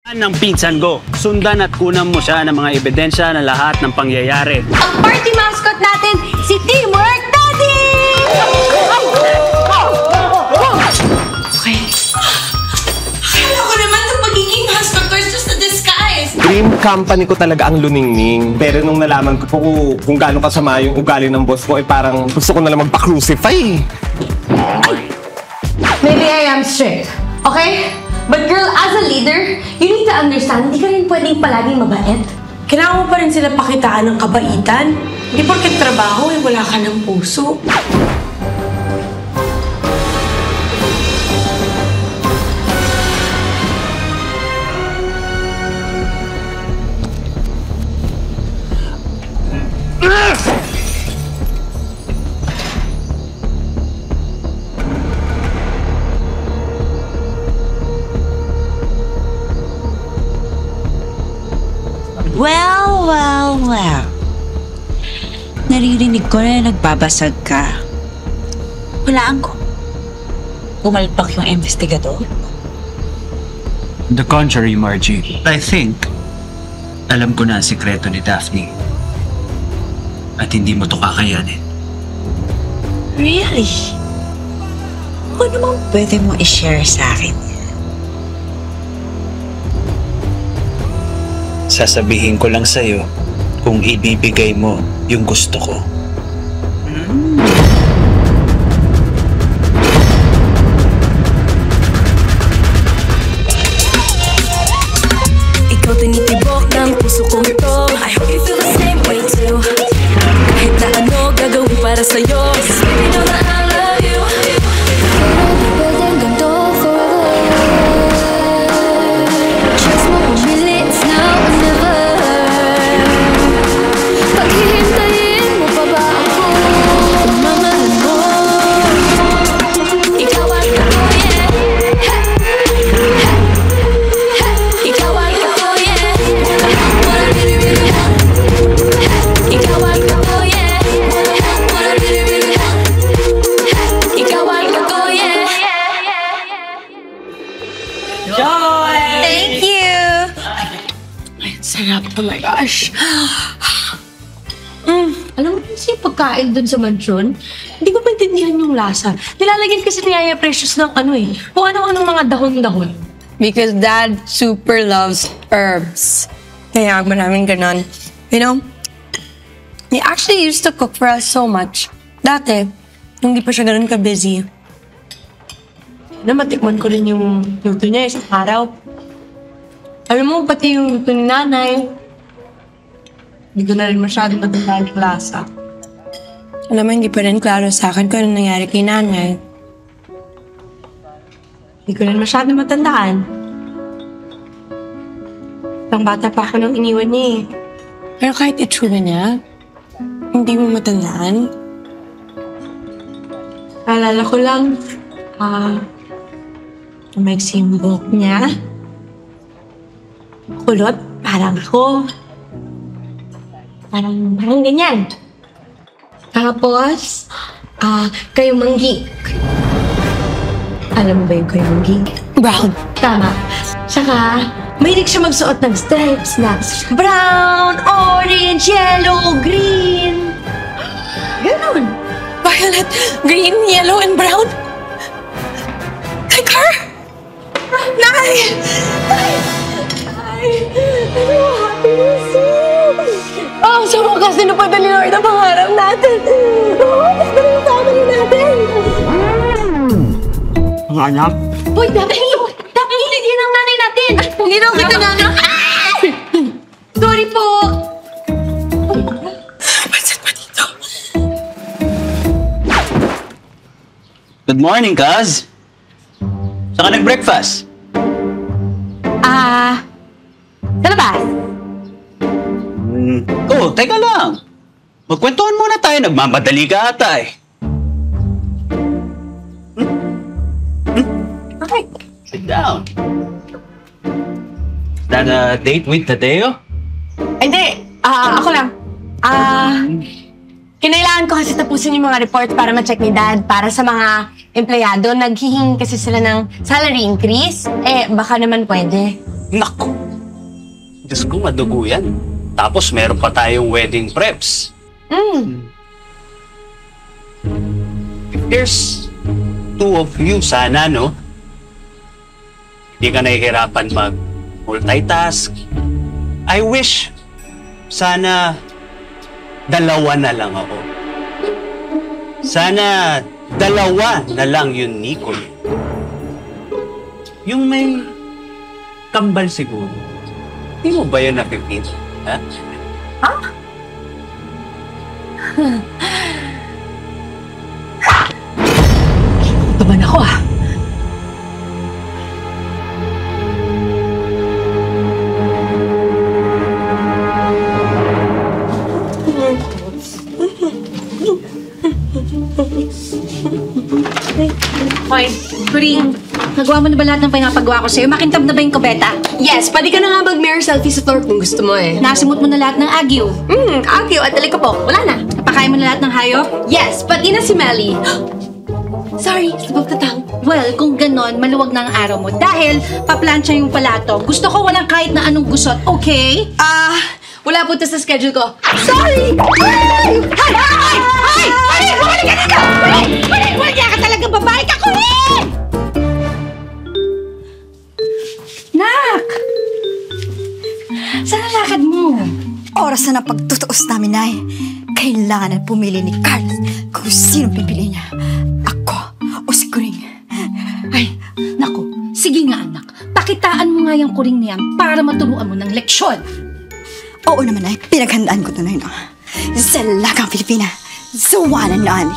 Ng pinsan ko. Sundan at kunan mo siya ng mga ebidensya na lahat ng pangyayari. Ang party mascot natin, si Teamwork Daddy! Okay. Akala ko naman ang pagiging mascot ko is just a disguise. Dream company ko talaga ang Luningning. Pero nung nalaman ko po kung gaano kasama yung ugali ng boss ko, parang gusto ko na lang magpa-crucify. Maybe I am strict, okay? But girl, as a leader, you need to understand, hindi ka rin pwedeng palaging mabait. Kailangan mo pa rin sila pakitaan ng kabaitan. Hindi porket trabaho, wala ka ng puso. Well. Naririnig ko na nagbabasag ka. Walaan ko. Pumalpak yung investigador. The contrary, Margie. I think, alam ko na ang sikreto ni Daphne. At hindi mo to kakayanin. Really? Ano naman pwede mo i-share sa akin? Sasabihin ko lang sa'yo kung ibibigay mo yung gusto ko. Ikaw tinitibok ng puso kong ito. I hope you feel the same way too. Kahit na ano gagawin para sa'yo, just let me know that I love you. Pwedeng ganito forever. Trust mo pumili, it's now or never. Paghihintayin mo pa ba ako? Kung mamahalin mo, ikaw ang ako, yeah. Ikaw ang ako, yeah. What I really, really want. Ikaw ang ako, yeah. What I really, really want. Ikaw ang ako, yeah. Thank you! Ay, sarap. Oh my gosh. Alam mo kasi yung pagkain dun sa mansyon, hindi ko maintindihan yung lasa. Nilalagyan kasi ni Yaya Precious ng kung ano-anong mga dahon-dahon. Because Dad super loves herbs. Kaya maraming ganon. You know, he actually used to cook for us so much. Dati, nung di pa siya ganon ka-busy. Matikman ko rin yung luto niya isang araw. Alam mo, pati yung luto ni Nanay, hindi ko na rin masyado matandaan yung lasa. Alam mo, hindi pa rin klaro sa akin kung ano nangyari kay Nanay. Hindi ko rin masyado matandaan. Isang bata pa ako nang iniwan niya eh. Pero kahit itsura niya, hindi mo matandaan. Alala ko lang, maiksi yung buhok niya. Kulot, parang ako. Parang ganyan. Tapos, kayo manggi. Alam mo ba yung kayo manggi? Brown. Tama. Saka, mahilig siya magsuot ng stripes na brown, orange, yellow, green. Ganon. Violet, green, yellow, and brown? Like her? Nay! Ano happiness oh, sa wakas napadali Lord ang pangarap natin. Oo, napadali yung family natin. Ang anak? Uy, Daphne! Daphne, yan ang nanay natin! Hindi daw kita nanay. Sorry po! Pansit pa dito. Good morning, Kaz. Saan ka nag-breakfast? Sa labas? Oh, teka lang. Magkwentuhan muna tayo. Nagmamadali ka ata eh. Okay. Sit down. Is that a date with Tadeo? Hindi, ako lang. Kinailangan ko kasi tapusin yung mga report para ma-check ni Dad para sa mga empleyado. Naghihingi kasi sila ng salary increase. Baka naman pwede. Naku! Diyos ko, madugo yan. Tapos meron pa tayong wedding preps. If there's two of you sana, no? Hindi ka nahihirapan mag-multitask. I wish sana dalawa na lang ako. Sana dalawa na lang yun, Nicole. Yung may kambal siguro. Hindi mo ba yun napipin? Ha? Taban ako ah. Hoy, Kuring, nagawa mo na ba lahat ng pinapagawa ko sa'yo? Makintab na ba yung kubeta? Yes, pwede ka na nga mag-mirror selfie sa floor kung gusto mo eh. Nasimot mo na lahat ng agyo. Agyo at po. Wala na. Napakain mo na lahat ng hayop? Yes, pati na si Melly. Sorry, slip of the tongue. Well, kung ganon, maluwag na ang araw mo. Dahil, paplansya yung palato. Gusto ko walang kahit na anong gusot, okay? Wala po ito sa schedule ko. Sorry! Ay! Bumalik ka dito! Wala ka talaga babae ka, Kuring! Nak! Saan ang lakad mo? Oras na ng pagtutuos namin, Nay. Kailangan na pumili ni Carlos kung sino pipili niya. Ako o si Kuring. Ay, naku, sige nga anak. Pakitaan mo nga yung Kuring niyan para maturuan mo ng leksyon. Oo naman, Nay. Pinaghandaan ko ito, Nay. No? Sa lagang Pilipina. Zawanan na, Ani.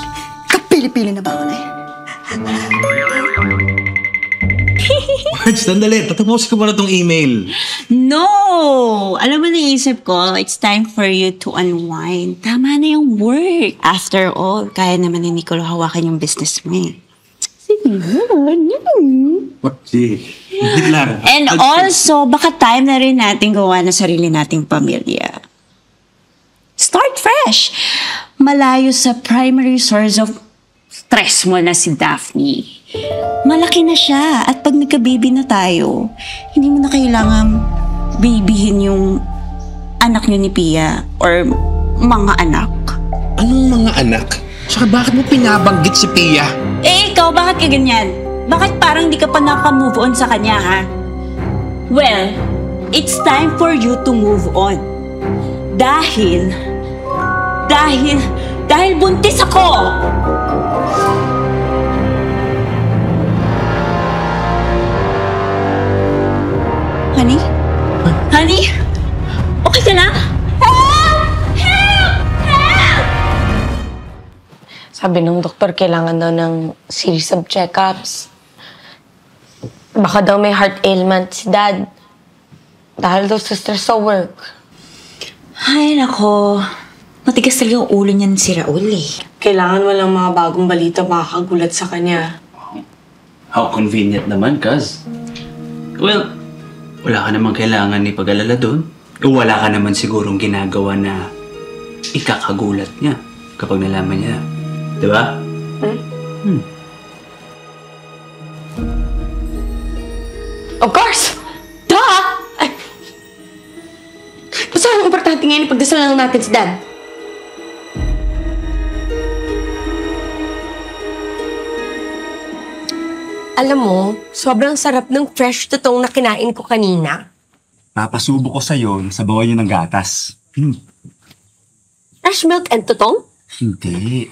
Kapili-pili na ba ako, Nay? Marge, sandali. Tatapusin ko muna tong email. No! Alam mo, naisip ko, it's time for you to unwind. Tama na yung work. After all, kaya naman ni Nicolo hawakan yung business mo eh. Hindi lang. And also, baka time na rin natin gawa na sarili nating pamilya. Start fresh. Malayo sa primary source of stress mo na si Daphne. Malaki na siya. At pag nagka-baby na tayo, hindi mo na kailangan babyhin yung anak niyo ni Pia or mga anak. Anong mga anak? Tsaka bakit mo pinabanggit si Pia? Eh, ikaw, bakit ka ganyan? Bakit parang di ka pa naka-move on sa kanya, ha? Well, it's time for you to move on. Dahil buntis ako! Honey? Honey? Okay ka na? Sabi ng doktor, kailangan daw ng series of checkups. Baka daw may heart ailment si Dad. Dahil daw sa stress sa work. Ay, nako. Matigas talaga yung ulo niyan si Raul eh. Kailangan walang mga bagong balita makakagulat sa kanya. How convenient naman, Kaz. Well, wala ka namang kailangan ni pag-alala doon. O wala ka naman sigurong ginagawa na ikakagulat niya kapag nalaman niya. Diba? Of course! Duh! Ay. Basta ang importante ngayon, ipagdasalan lang natin si Dad. Alam mo, sobrang sarap ng fresh tutong na kinain ko kanina. Papasubo ko sa'yo, sabawan yun ng gatas. Fresh milk and tutong? Hindi.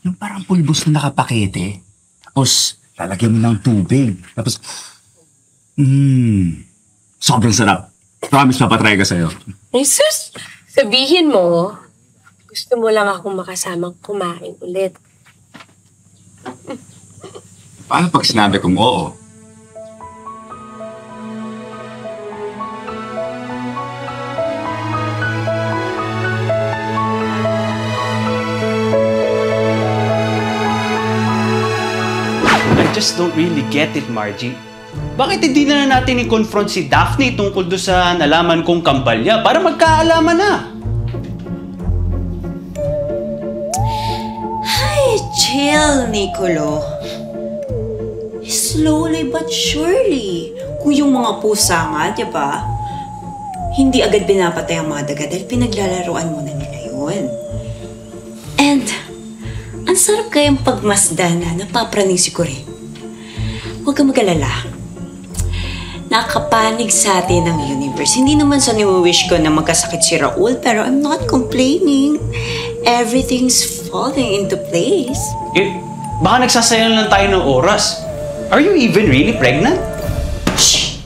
Yung parang pulbos na nakapakete. Tapos, lalagyan mo ng tubig. Tapos, sobrang sarap. Promise, papatry ka sa'yo. Jesus, sabihin mo, gusto mo lang akong makasamang kumain ulit. Paano pag sinabi kong oo? I just don't really get it, Margie. Bakit hindi na natin i-confront si Daphne tungkol doon sa nalaman kong kambal niya para magkaalaman na? Ay, chill, Nicolo. Slowly but surely. Kung yung mga pusa nga, di ba? Hindi agad pinapatay ang mga daga dahil pinaglalaroan mo na nila yun. And, ang sarap kayang pagmasdan na napapraning si Corinne. Huwag kang mag-alala. Nakapanig sa atin ang universe. Hindi naman sa ni-wish ko na magkasakit si Raul, pero I'm not complaining. Everything's falling into place. Eh, baka nagsasayang lang tayo ng oras. Are you even really pregnant? Shh!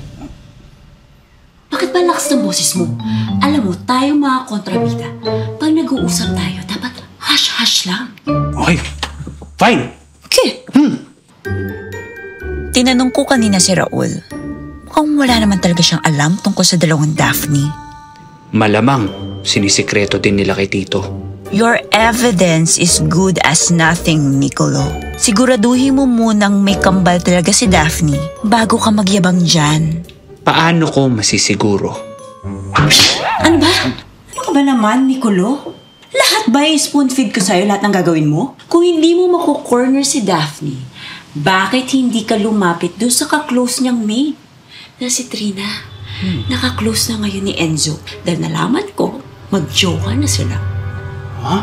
Bakit ba lakas ng boses mo? Alam mo, tayo mga kontrabida, pag nag-uusap tayo, dapat hush-hush lang. Okay, fine. Okay. Tinanong ko kanina si Raul, mukhang wala naman talaga siyang alam tungkol sa dalawang Daphne. Malamang, sinisikreto din nila kay Tito. Your evidence is good as nothing, Nicolo. Siguraduhin mo munang may kambal talaga si Daphne bago ka magyabang dyan. Paano ko masisiguro? Ano ba? Ano ka ba naman, Nicolo? Lahat ba i-spoon feed ko sa'yo lahat ng gagawin mo? Kung hindi mo makukorner si Daphne, bakit hindi ka lumapit doon sa ka-close niyang maid? Na si Trina. Naka-close na ngayon ni Enzo dahil nalaman ko, mag-jowa na sila. Ha?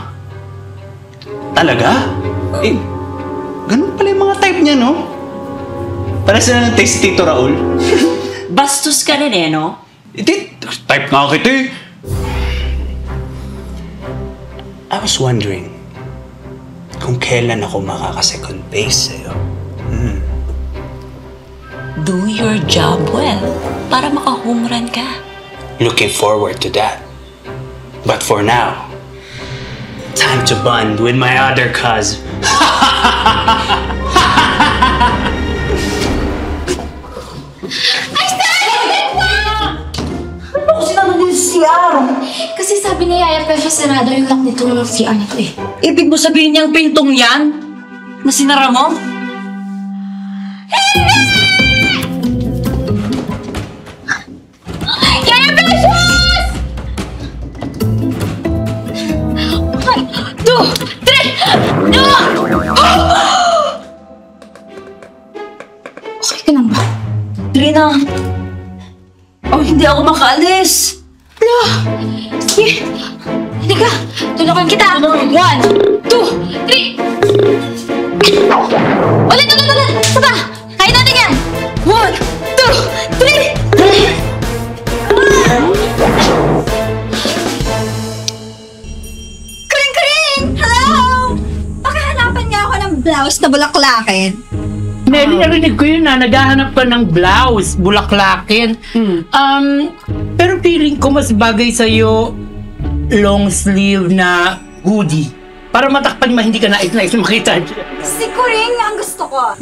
Talaga? Eh, ganun pala yung mga type niya, no? Para sila ng taste Tito Raul. Bastos ka rin eh, no? Type nga kita eh. I was wondering kung kailan ako makaka-second base sa'yo. Do your job well para maka-home run ka. Looking forward to that. But for now, time to bond with my other cuz. Kasi sabi ni Yaya Pesha sarado yung lock nito ng CR na to eh. Ibig mo sabihin niyang pintong yan? Na sinara mo? Yaya Precious! 1, 2, 3! Okay ka lang ba? Trina! Oh, hindi ako makaalis! Sige! Halika! Tulungan kita! 1, 2, 3! Ulit! Isa pa! Kaya natin yan! 1, 2, 3! Kring! Hello! Pakahanapan nga ako ng blouse na bulaklakin. Nelly, narinig ko yun na naghahanap ka ng blouse, bulaklakin. Pero feeling ko mas bagay sa'yo long sleeve na hoodie. Para matakpan mo, hindi ka nais-nais makita dyan. Si Kuring ang gusto ko.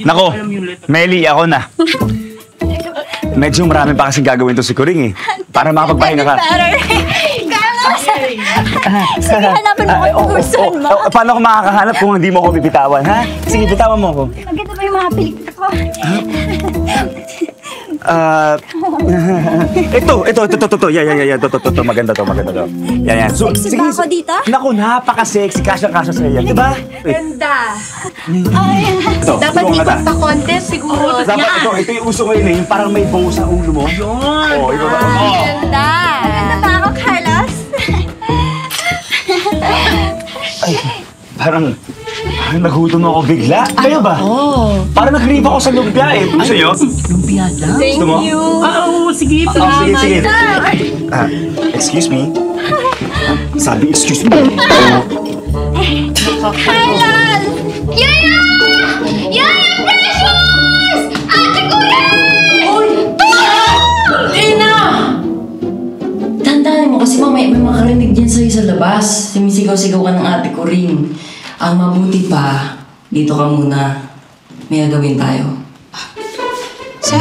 Nako, Melly, ako na. Medyo marami pa kasing gagawin to si Kuring eh. Para makapagpahinga ka. Carlos! Sige, hanapan mo ko yung person mo. Paano ako makakahanap kung hindi mo ako bibitawan, ha? Sige, bitawan mo ako. Maganda ba yung mga pelikula ko? Ito. Yeah. Ito. Maganda to. Yan. So, Sexy ba ako dito? Naku, napaka-sexy. Kasyang-kasya sa'yo yan, diba? Ganda! Ito, Dapat subukan ikot kita. pa contest siguro. Dapat ito yung uso ngayon eh, yung parang may bango sa ulo mo. Yun! Oo, ikaw ba? Ganda! Maganda ba ako, Carlos? Ay, parang naghutom ako bigla. Kaya ba? Parang nag-crave ako sa lumpia eh. Gusto nyo? Lumpia lang? Gusto mo? Oo, sige. Sige. Excuse me. Sabi, excuse me. Carlos! Yaya! Yaya Precious! Ate Kuring! Tina! Tandaan mo kasi mamaya may makarinig dyan sa'yo sa labas. Sumisigaw-sigaw ka ng ate ko rin. Ang mabuti pa, dito ka muna. May gagawin tayo. Sir?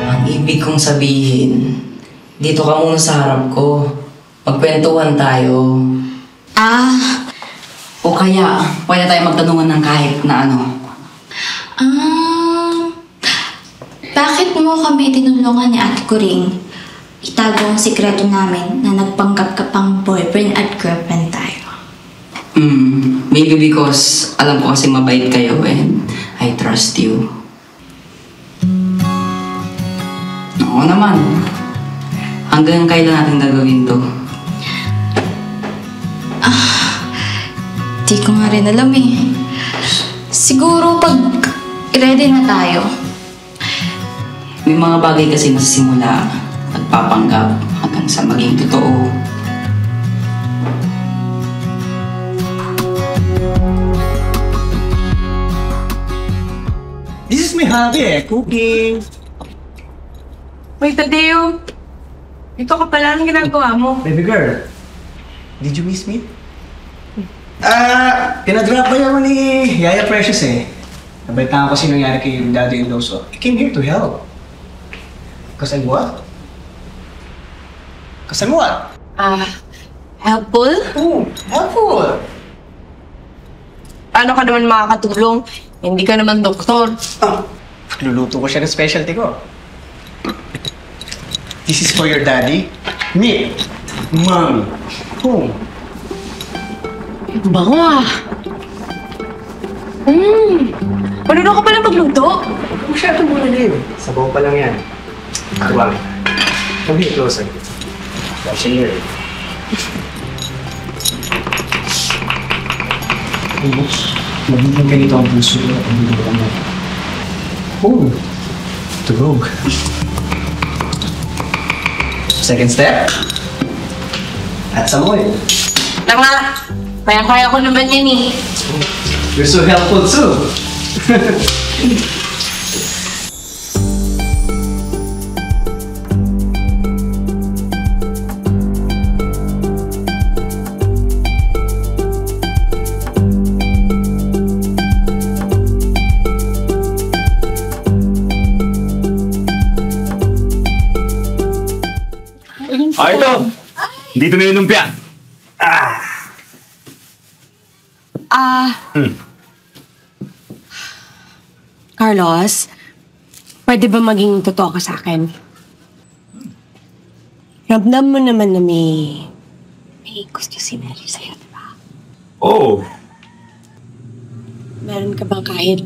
Ang ibig kong sabihin, dito ka muna sa harap ko. Magkwentuhan tayo. O kaya, pwede tayo magtanungan ng kahit na ano. Bakit mo kami tinulungan ni Ate Kuring itago ang sikreto namin na nagpanggap ka pang boyfriend at girlfriend tayo? Maybe because alam ko kasi mabait kayo and I trust you. Oo naman. Hanggang kailan natin gagawin to? Di ko nga rin alam eh. Siguro pag ready na tayo. May mga bagay kasi nasisimula at papanggap hanggang sa maging totoo. This is my hobby cooking. Wait, Tadeo. Ito ka pala. Anong ginagawa mo? Baby girl, did you miss me? Pinadrop ba naman ni Yaya Precious eh. Nabalitaan ko kasi nangyari kay daddy-in-law, so I came here to help. Cause I'm what? Cause I'm what? Helpful? Oh, helpful! Paano ka naman makakatulong? Hindi ka naman doktor. Luluto ko siya ng specialty ko. This is for your daddy. Me. Mom. Home. Bango ah. Marunong ka pala magluto? Huwag mo siya itong bulalim. Sabaw pa lang yan. Diba? Come here closer. Watch here. Magiging ganito ang puso at ang bulutan mo. Oh, tulog. Second step. Add some oil. Tama. Kaya-kaya ko naman yan eh. You're so helpful too. Ito! Dito na yung lumpia. Carlos, pwede ba maging totoo ka sa akin? Ramdam mo naman na may gusto si Mary sa'yo, di ba? Oo. Meron ka bang kahit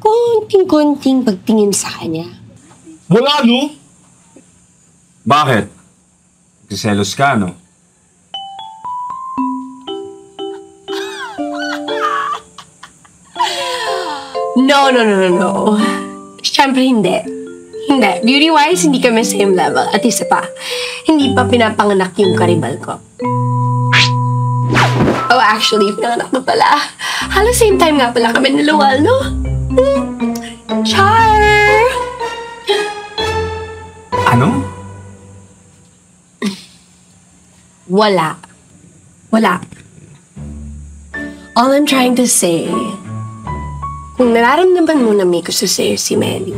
konting-konting pagtingin sa kanya? Wala, no? Bakit? Nagsiselos ka, no? No. Siyempre hindi. Hindi. Beauty-wise, hindi kami same level. At isa pa, hindi pa pinapanganak yung karibal ko. Oh, actually, pinanganak na pala. Halos same time nga pala kami naluwal, no? Char! Ano? Wala. All I'm trying to say, kung nararamdaman mo na may gusto sa'yo si Melly,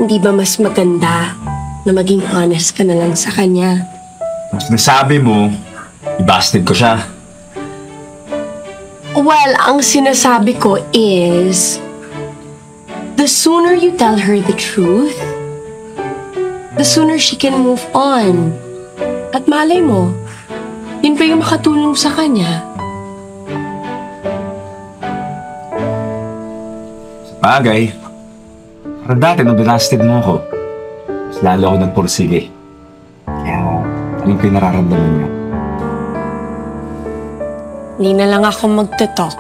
hindi ba mas maganda na maging honest ka na lang sa kanya? Ang sinasabi mo, i-busted ko siya. Well, ang sinasabi ko is, the sooner you tell her the truth, the sooner she can move on. At malay mo, yun pa yung makatulong sa kanya. Bagay. Parang dati nung binasted mo ako, mas lalo ako nagpursige. Kaya, alam ko yung nararamdaman niya. Hindi na lang ako magtutok.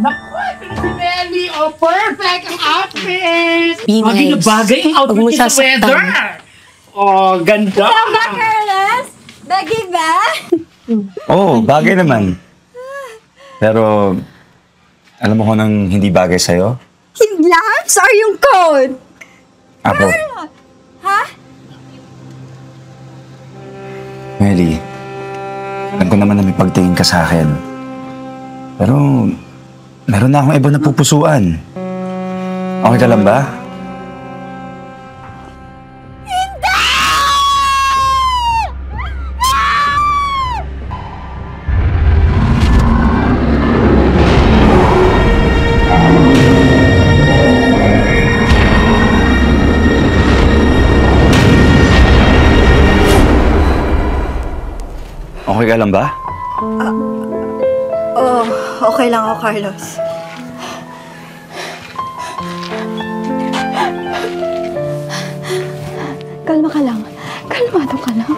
Naku, ito na si Melly. Oh, perfect ang outfit. Be Bagay na nice. bagay ang Huwag mo outfit sa sasaktan. weather. Oh, ganda. Tama, Carlos? Bagay ba? Oo, bagay naman. Pero, alam mo ko nang hindi bagay sa'yo? Kidnaps or yung coat? Ako. Ha? Melly, alam ko naman na may pagtingin ka sa akin. Pero, meron na akong iba na pupusuan. Okay ka lang ba? Okay ka lang ba? Oh, okay lang ako, Carlos. Kalma ka lang. Kalmado ka lang.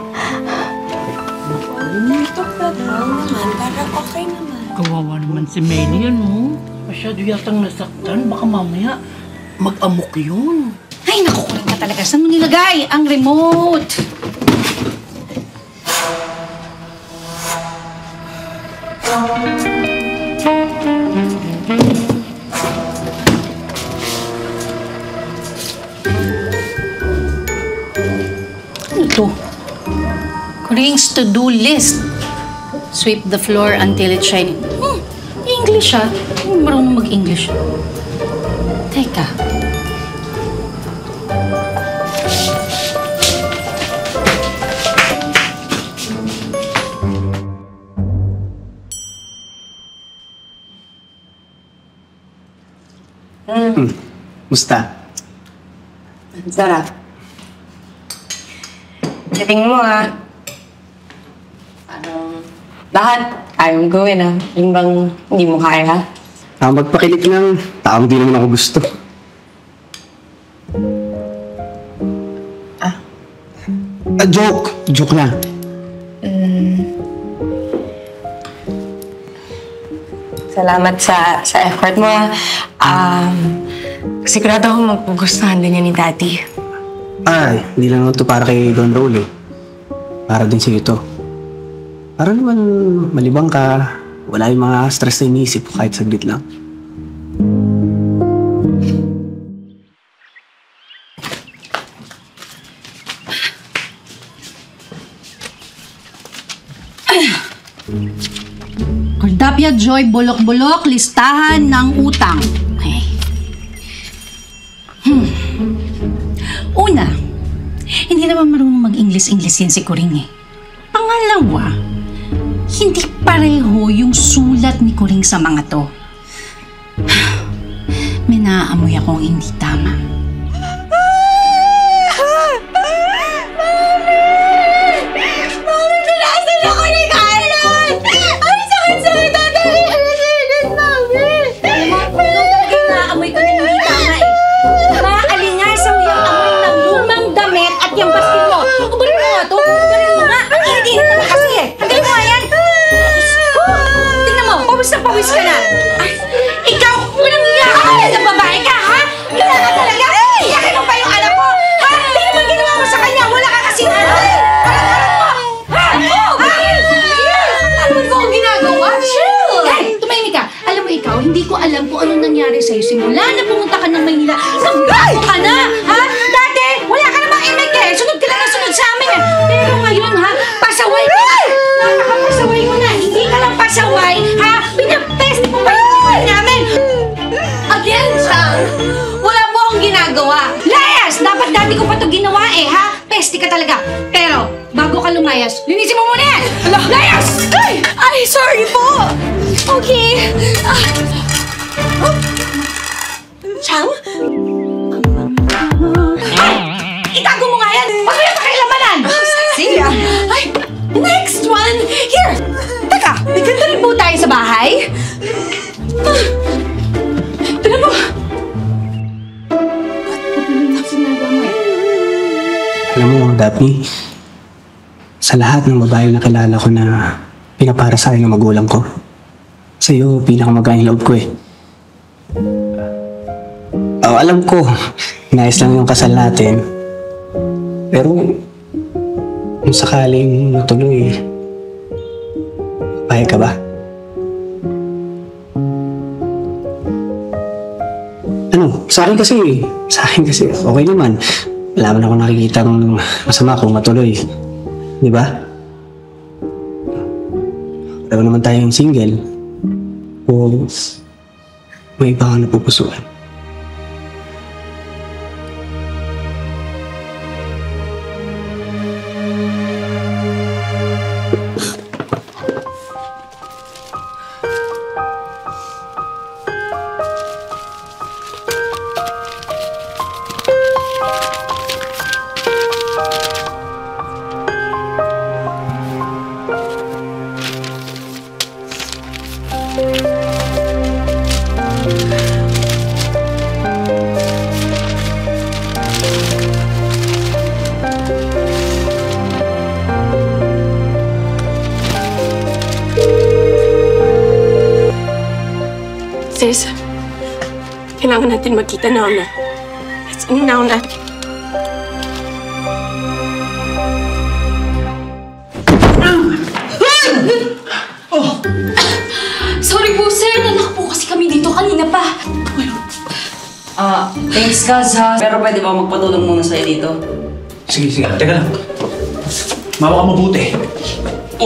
Parang okay naman. Kawawa naman si Melly, ano? Masyado yatang nasaktan. Baka mamaya mag-amok yun. Ay, naku, kulit ka talaga. Saan mo nilagay ang remote? Ano to? Kuring's to-do list. Sweep the floor until it's shiny. English ah. Hindi marunong mag-English. Teka. Musta? Sarap. Tingin mo lahat ayaw mong gawin Yung bang hindi mo kaya? Magpakilig ng taong di naman ako gusto. Joke! Joke lang. Salamat sa effort mo sigurado ako magugustuhan din yan ni Daddy. Ay, hindi lang ito para kay Don Raul Para din sa'yo ito. Para naman malibang ka, wala yung mga stress na iniisip ko kahit saglit lang. Cordapia Joy Bulok-Bulok, listahan ng utang. Okay. Una, hindi naman marunong mag-English yan si Kuring Pangalawa, hindi pareho yung sulat ni Kuring sa mga to. May naaamoy akong hindi tama. Pawis ka na! Ay, ikaw! Walang iya ka na babae ka, ha? Gila ka talaga! Iyakin mo pa yung anak ko! Ha? Hindi naman ginawa mo sa kanya! Wala ka kasing harap mo! Ha? Ano ko ang ginagawa? Chill! Hey, tumahimik ka! Alam mo ikaw, hindi ko alam kung anong nangyari sa'yo simula na pumunta ka ng Maynila. Nagbago ka na! Ha? Dati, wala ka namang imig Sunod ka lang na sunod sa amin Pero ngayon, ha? Pasaway ka na! Napakapasaway mo na! Hindi ka lang pasaway, ha? Pinapest mo pa yung buhay namin! Again, Chang! Wala po akong ginagawa! Layas! Dapat dati ko pa ito ginawa ha? Peste ka talaga! Pero, bago ka lumayas, linisin mo muna yan! Layas! Ay, sorry po! Okay. Chang? Itago mo nga yan! Huwag mo yung pakialamanan! Sige Ay, next one! Here! Teka, may ganda rin po tayo sa bahay. Tignan mo! Alam mo, Daphne, sa lahat ng babae na kilala ko na pinapara sa akin ng magulang ko, sa'yo, pinakamagaling loob ko alam ko, nais lang yung kasal natin. Pero, kung sakaling matuloy, payag ka ba? Sa akin kasi, okay naman. Wala man ako nakikita ng masama kung matuloy. Di ba? Wala naman tayong single. O may iba kang napupusuan. Kailangan natin magkita now na. Let's now na. Sorry po, sir. Nalak po kasi kami dito kanina pa. Thanks, Kaz, ha? Pero pwede ba magpatulong muna sa'yo dito? Sige, sige. Teka lang. Mawa ka mabuti. 1,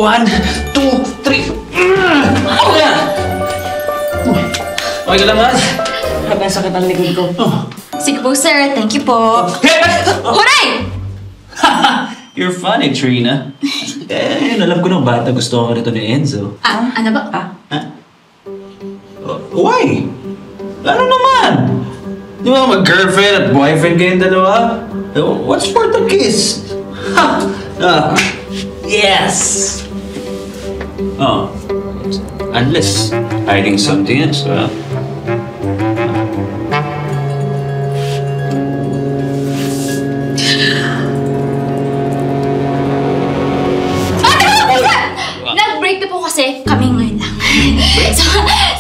2, 3. Okay na! Okay ka lang, Maz? Grabe ang sakit ang likod ko. Sige po, sir. Thank you po. Huray! You're funny, Trina. Alam ko ng bata gusto ko rito ni Enzo. Ano ba? Why? Ano naman? Di ba mag-girlfriend at boyfriend kayong dalawa? What's for the kiss? Yes! Oh. Unless hiding something else, well. Nag-break na po kasi kami ngayon lang. So,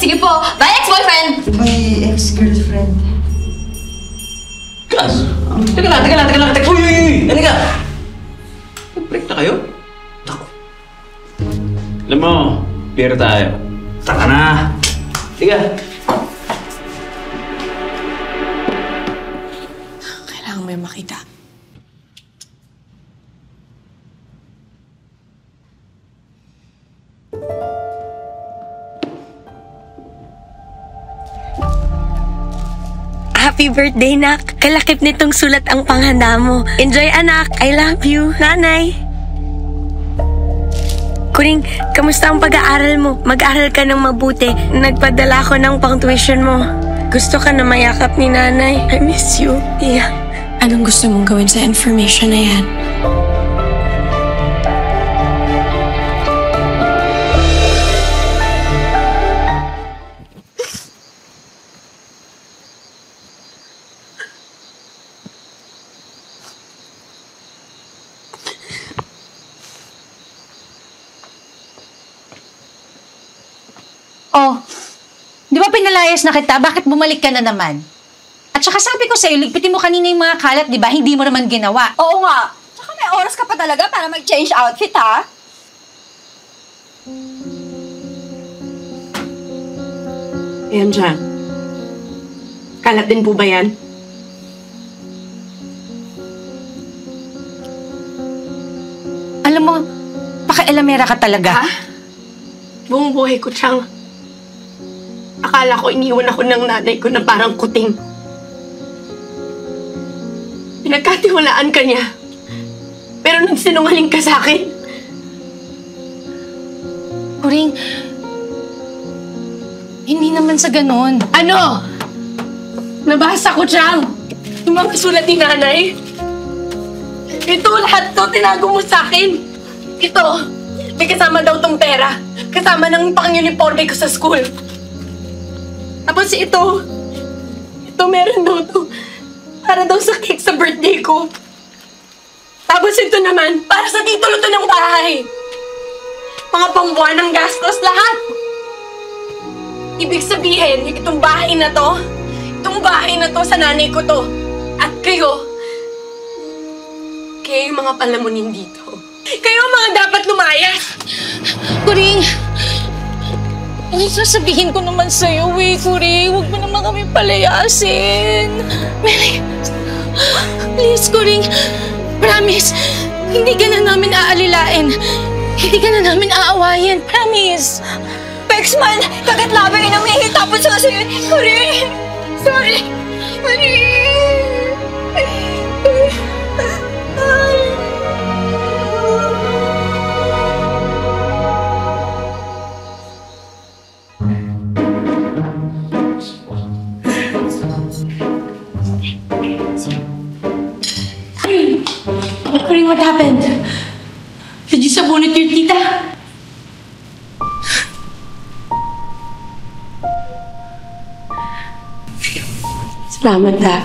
sige po. Bye, ex-boyfriend! May ex-girlfriend. Gas! Teka lang. Uy! Halika! Nag-break na kayo? Tako. Alam mo, beer tayo. Taka na! Tiga! Kailangan mo yung makita. Happy birthday, Nak! Kalakip nitong sulat ang panghanda mo. Enjoy, anak! I love you, Nanay! Kuring, kamusta ang pag-aaral mo? Mag-aral ka ng mabuti. Nagpadala ko ng pang-tuition mo. Gusto ka na mayakap ni Nanay. I miss you. Yeah. Anong gusto mong gawin sa information na yan? Oh, di ba pinalayas na kita? Bakit bumalik ka na naman? At saka sabi ko sa'yo, ligpitin mo kanina yung mga kalat, di ba? Hindi mo naman ginawa. Oo nga. Tsaka may oras ka pa talaga para mag-change outfit, ha? Ayan dyan. Kalat din po ba yan? Alam mo, paka-elamera ka talaga. Ha? Buong buhay ko, Chang. Akala ko iniwan ako ng nanay ko na parang kuting. Pinagkatiwalaan ka niya. Pero nagsinungaling ka sa akin. Kuring, hindi naman sa ganun. Ano? Nabasa ko, Chang. Yung mga sulat ni nanay. Ito, lahat to, tinago mo sa akin. Ito, may kasama daw tong pera. Kasama ng pang-uniforme ko sa school. Tapos ito meron daw to. Para daw sa cake sa birthday ko. Tapos ito naman, para sa titulo to ng bahay. Mga pambuwan ng gastos, lahat. Ibig sabihin, itong bahay na to sa nanay ko to. At kayo yung mga palamunin dito. Kayo ang mga dapat lumayas. Kuring, ano sasabihin ko naman sa'yo, Kuring? Huwag mo naman kami palayasin. Mary, please, Kuring. Promise, hindi ka na namin aalilain. Hindi ka na namin aawayin. Promise. Pexman, kagat labi na may hitapon sa sa'yo. Kuring! Sorry! Kuring! Kuring, what happened? Did you sabunit your tita? Salamat, Dad.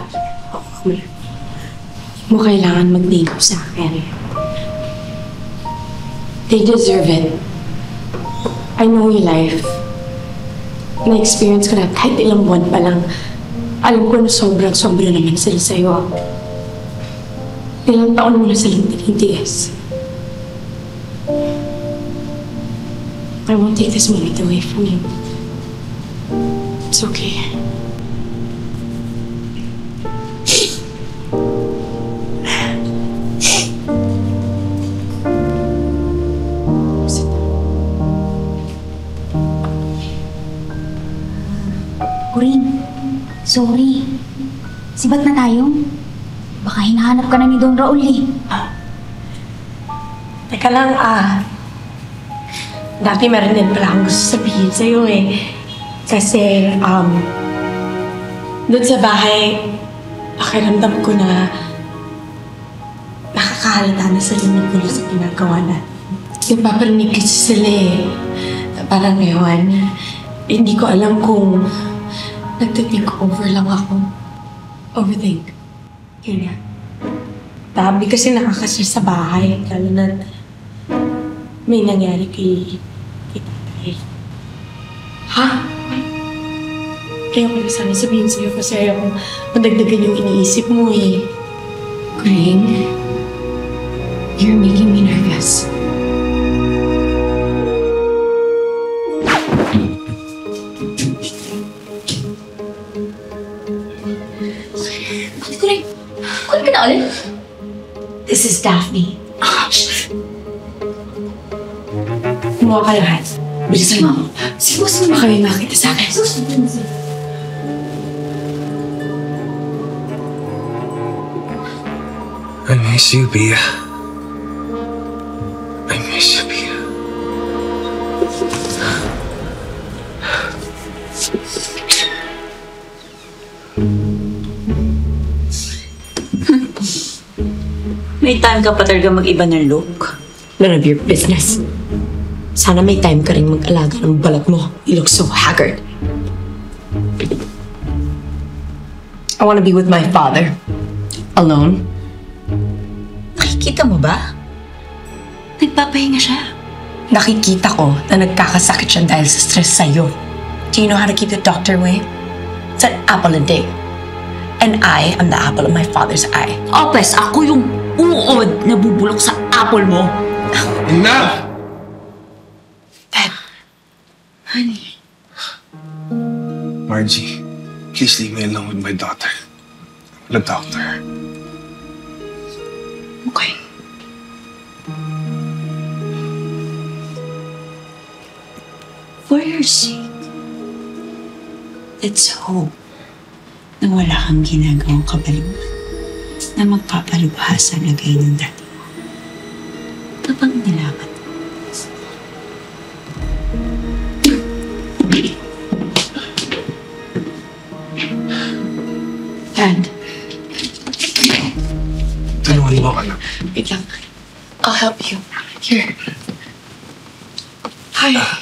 Hindi mo kailangan mag-thank you sa akin. They deserve it. I know your life. Na-experience ko na kahit ilang buwan pa lang. Alam ko na sobrang-sobra naman sila sa'yo. Ilang taon mo na silang tinitiis. I won't take this moment away from you. It's okay. Corinne, sorry. Sibat na tayo. Baka hinahanap ka na ni Don Raul eh. Teka lang, dati meron din pala akong gusto sabihin sa'yo eh. Kasi, doon sa bahay, pakiramdam ko na nakakahalata na sa limit ko sa ginagawa na. Napaparinig kasi sila eh. Parang ngayon, hindi ko alam kung nagtithink over lang ako. Overthink. Yun nga. Tabi kasi nakakasya sa bahay. Lalo na may nangyari kay tatay. Ha? Kaya ko na sana sabihin sa'yo kasi ayaw kong madagdagan yung iniisip mo eh. Green, you're making me nervous. Kulit ka na ulit? This is Daphne. Kumuha ka lahat. Bilisan mo. Sinusunod na kami makita sa akin. I miss you, Bia. I miss you, Bia. May time ka pa talaga mag-iba ng look. None of your business. Sana may time ka rin mag-alaga ng balat mo. You look so haggard. I want to be with my father. Alone. Nakikita mo ba? Nagpapahinga siya. Nakikita ko na nagkakasakit siya dahil sa stress sa'yo. Do you know how to keep the doctor away? It's an apple a day. And I am the apple of my father's eye. Oh, pes, ako yung uod na bubulok sa apple mo. Enough! Dad. Honey. Margie, please leave me alone with my daughter. The doctor. Okay. For your sake, let's hope na wala kang ginagawang kabaliwan na magpapalubha sa lagay ng dati mo. Kapag nilaman. Dad. Tulungan mo, anak. Wait lang. I'll help you. Here. Hi.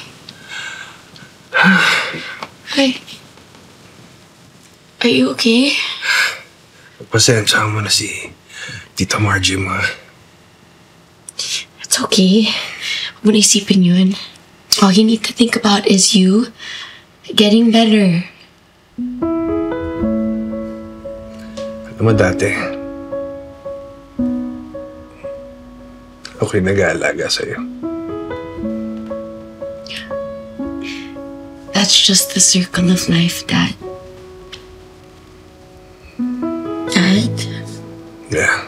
Hi. Are you okay? Pasensya mo na si Tita Margie mo. It's okay. Huwag mo na isipin yun. All you need to think about is you getting better. Alam mo dati, ako'y nag-aalaga sa'yo. That's just the circle of life, Dad. Dad? Yeah.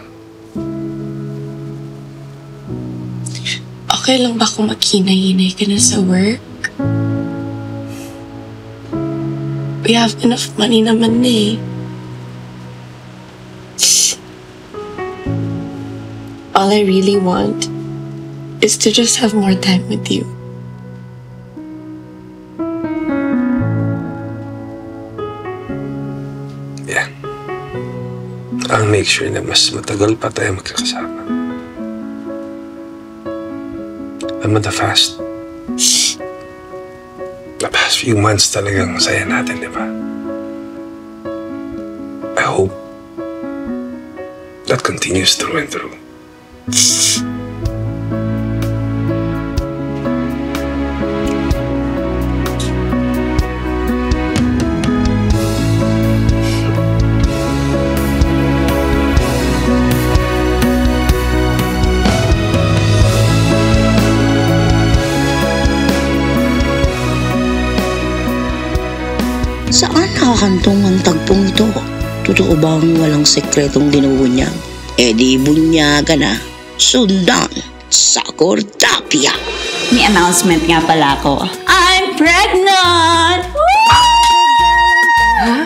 Okay lang ba kung maghinay-hinay ka na sa work? We have enough money naman eh. All I really want is to just have more time with you. Yeah. I'll make sure na mas matagal pa tayo magkakasama. Alam mo, the past few months talagang saya natin, di ba? I hope that continues through and through. kakantong ang tagpong ito. Totoo bang walang sekretong dinubunyag? E di bunyaga na. Sundan sa Cortapia. May announcement nga pala ako. I'm pregnant! Ha?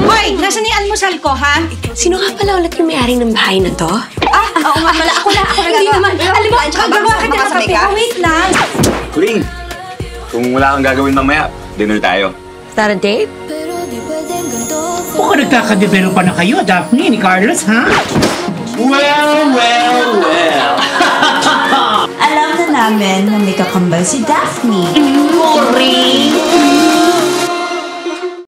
Hoy! Nasaan yung almusal ko, ha? Sino nga pala ulit yung may-ari ng bahay na to? Oo nga pala. Ako na Hindi naman. Alam mo, gagawa ka na kape ka. Wait lang. Kuring, kung wala kang gagawin mamaya, dinner tayo. Is that a date? Mukhang nagkakadevelop pa na kayo, Daphne ni Carlos, ha? Well. Alam na namin na may kakambal si Daphne. Boring!